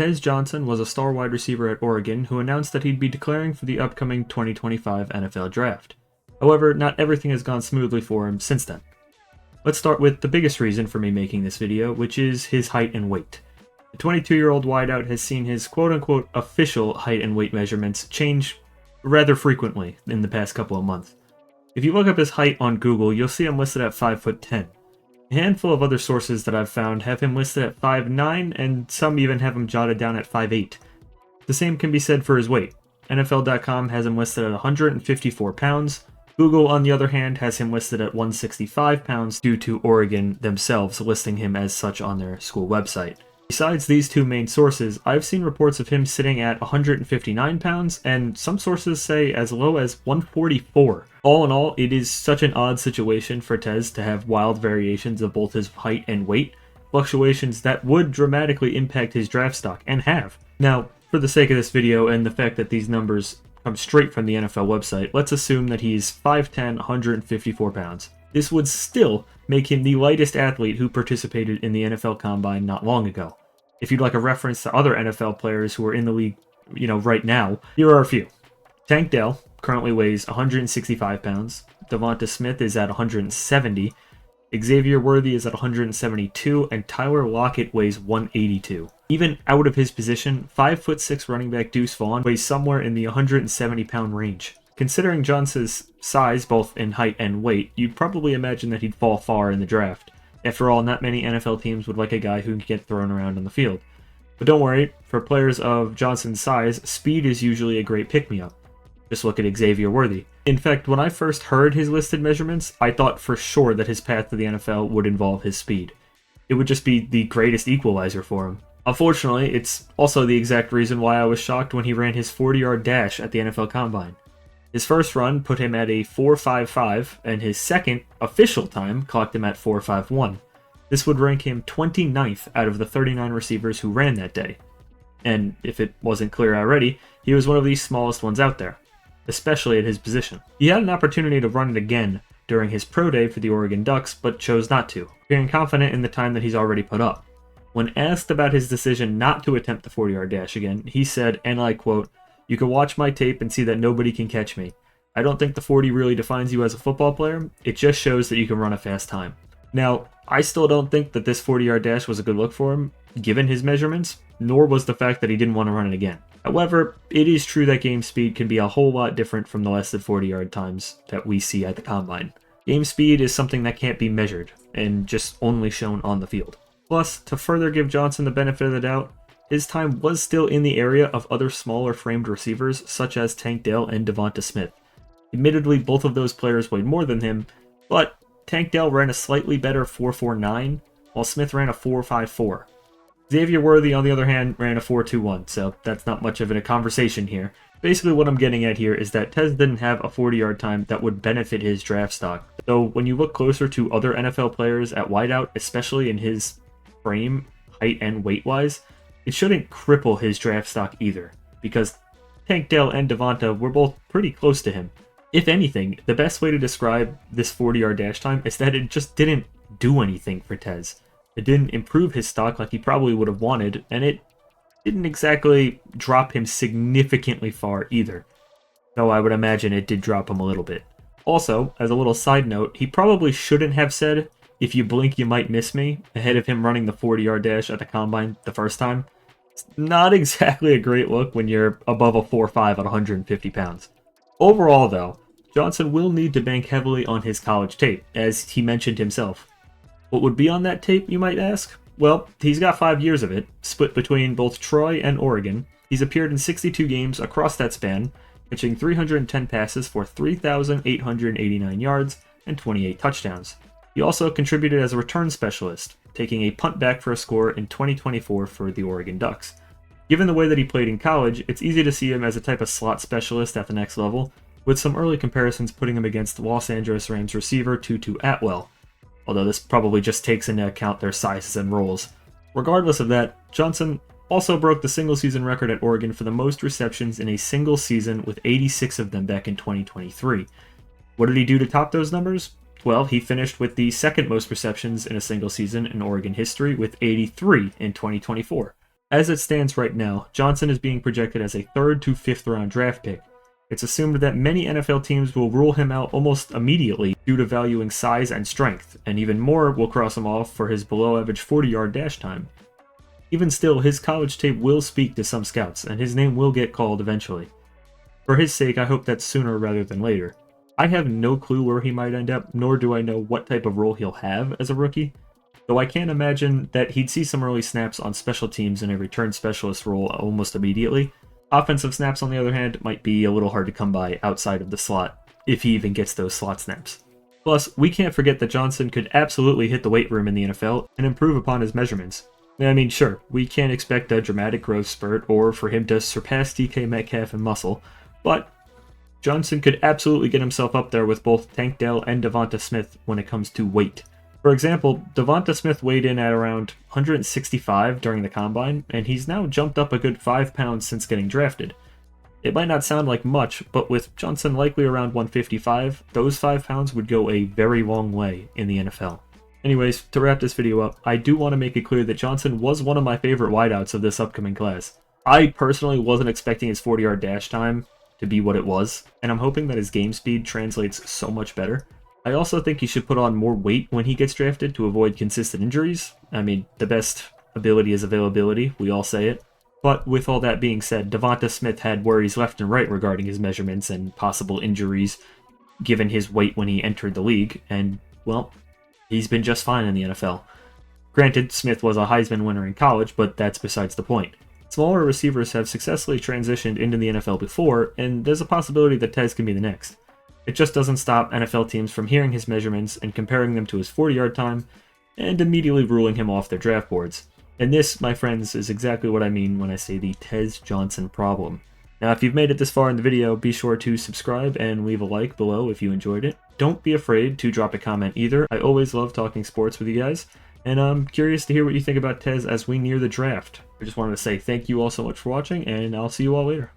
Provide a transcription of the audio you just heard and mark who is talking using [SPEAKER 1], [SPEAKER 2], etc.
[SPEAKER 1] Tez Johnson was a star wide receiver at Oregon who announced that he'd be declaring for the upcoming 2025 NFL Draft. However, not everything has gone smoothly for him since then. Let's start with the biggest reason for me making this video, which is his height and weight. The 22-year-old wideout has seen his quote-unquote official height and weight measurements change rather frequently in the past couple of months. If you look up his height on Google, you'll see him listed at 5'10". A handful of other sources that I've found have him listed at 5'9", and some even have him jotted down at 5'8". The same can be said for his weight. NFL.com has him listed at 154 pounds. Google, on the other hand, has him listed at 165 pounds due to Oregon themselves listing him as such on their school website. Besides these two main sources, I've seen reports of him sitting at 159 pounds, and some sources say as low as 144. All in all, it is such an odd situation for Tez to have wild variations of both his height and weight, fluctuations that would dramatically impact his draft stock, and have. Now, for the sake of this video and the fact that these numbers come straight from the NFL website, let's assume that he's 5'10", 154 pounds. This would still make him the lightest athlete who participated in the NFL Combine not long ago. If you'd like a reference to other NFL players who are in the league, right now, here are a few. Tank Dell currently weighs 165 pounds. Devonta Smith is at 170. Xavier Worthy is at 172, and Tyler Lockett weighs 182. Even out of his position, 5'6" running back Deuce Vaughn weighs somewhere in the 170-pound range. Considering Johnson's size, both in height and weight, you'd probably imagine that he'd fall far in the draft. After all, not many NFL teams would like a guy who can get thrown around on the field. But don't worry, for players of Johnson's size, speed is usually a great pick-me-up. Just look at Xavier Worthy. In fact, when I first heard his listed measurements, I thought for sure that his path to the NFL would involve his speed. It would just be the greatest equalizer for him. Unfortunately, it's also the exact reason why I was shocked when he ran his 40-yard dash at the NFL Combine. His first run put him at a 4.55, and his second official time clocked him at 4.51. This would rank him 29th out of the 39 receivers who ran that day. And if it wasn't clear already, he was one of the smallest ones out there, especially at his position. He had an opportunity to run it again during his pro day for the Oregon Ducks, but chose not to, being confident in the time that he's already put up. When asked about his decision not to attempt the 40-yard dash again, he said, and I quote, "You can watch my tape and see that nobody can catch me. I don't think the 40 really defines you as a football player. It just shows that you can run a fast time." Now, I still don't think that this 40-yard dash was a good look for him, given his measurements, nor was the fact that he didn't want to run it again. However, it is true that game speed can be a whole lot different from the less than 40-yard times that we see at the Combine. Game speed is something that can't be measured, and just only shown on the field. Plus, to further give Johnson the benefit of the doubt, his time was still in the area of other smaller framed receivers such as Tank Dell and Devonta Smith. Admittedly, both of those players weighed more than him, but Tank Dell ran a slightly better 4.49, while Smith ran a 4.54. Xavier Worthy, on the other hand, ran a 4.21, so that's not much of a conversation here. Basically, what I'm getting at here is that Tez didn't have a 40-yard time that would benefit his draft stock. So when you look closer to other NFL players at wideout, especially in his frame, height, and weight-wise, it shouldn't cripple his draft stock either, because Tank Dell and Devonta were both pretty close to him. If anything, the best way to describe this 40-yard dash time is that it just didn't do anything for Tez. It didn't improve his stock like he probably would have wanted, and it didn't exactly drop him significantly far either, though I would imagine it did drop him a little bit. Also, as a little side note, he probably shouldn't have said, "If you blink, you might miss me," ahead of him running the 40-yard dash at the Combine the first time. It's not exactly a great look when you're above a 4.5 at 150 pounds. Overall, though, Johnson will need to bank heavily on his college tape, as he mentioned himself. What would be on that tape, you might ask? Well, he's got 5 years of it, split between both Troy and Oregon. He's appeared in 62 games across that span, pitching 310 passes for 3,889 yards and 28 touchdowns. He also contributed as a return specialist, taking a punt back for a score in 2024 for the Oregon Ducks. Given the way that he played in college, it's easy to see him as a type of slot specialist at the next level, with some early comparisons putting him against Los Angeles Rams receiver Tutu Atwell, although this probably just takes into account their sizes and roles. Regardless of that, Johnson also broke the single-season record at Oregon for the most receptions in a single season, with 86 of them back in 2023. What did he do to top those numbers? Well, he finished with the second most receptions in a single season in Oregon history, with 83 in 2024. As it stands right now, Johnson is being projected as a 3rd to 5th round draft pick. It's assumed that many NFL teams will rule him out almost immediately due to valuing size and strength, and even more will cross him off for his below-average 40-yard dash time. Even still, his college tape will speak to some scouts, and his name will get called eventually. For his sake, I hope that's sooner rather than later. I have no clue where he might end up, nor do I know what type of role he'll have as a rookie, though I can imagine that he'd see some early snaps on special teams in a return specialist role almost immediately. Offensive snaps, on the other hand, might be a little hard to come by outside of the slot, if he even gets those slot snaps. Plus, we can't forget that Johnson could absolutely hit the weight room in the NFL and improve upon his measurements. I mean, sure, we can't expect a dramatic growth spurt or for him to surpass DK Metcalf in muscle, but Johnson could absolutely get himself up there with both Tank Dell and Devonta Smith when it comes to weight. For example, Devonta Smith weighed in at around 165 during the combine, and he's now jumped up a good 5 pounds since getting drafted. It might not sound like much, but with Johnson likely around 155, those 5 pounds would go a very long way in the NFL. Anyways, to wrap this video up, I do want to make it clear that Johnson was one of my favorite wideouts of this upcoming class. I personally wasn't expecting his 40-yard dash time to be what it was, and I'm hoping that his game speed translates so much better. I also think he should put on more weight when he gets drafted to avoid consistent injuries. I mean, the best ability is availability, we all say it. But with all that being said, Devonta Smith had worries left and right regarding his measurements and possible injuries given his weight when he entered the league, and, well, he's been just fine in the NFL. Granted, Smith was a Heisman winner in college, but that's besides the point. Smaller receivers have successfully transitioned into the NFL before, and there's a possibility that Tez can be the next. It just doesn't stop NFL teams from hearing his measurements and comparing them to his 40-yard time, and immediately ruling him off their draft boards. And this, my friends, is exactly what I mean when I say the Tez Johnson problem. Now, if you've made it this far in the video, be sure to subscribe and leave a like below if you enjoyed it. Don't be afraid to drop a comment either. I always love talking sports with you guys, and I'm curious to hear what you think about Tez as we near the draft. I just wanted to say thank you all so much for watching, and I'll see you all later.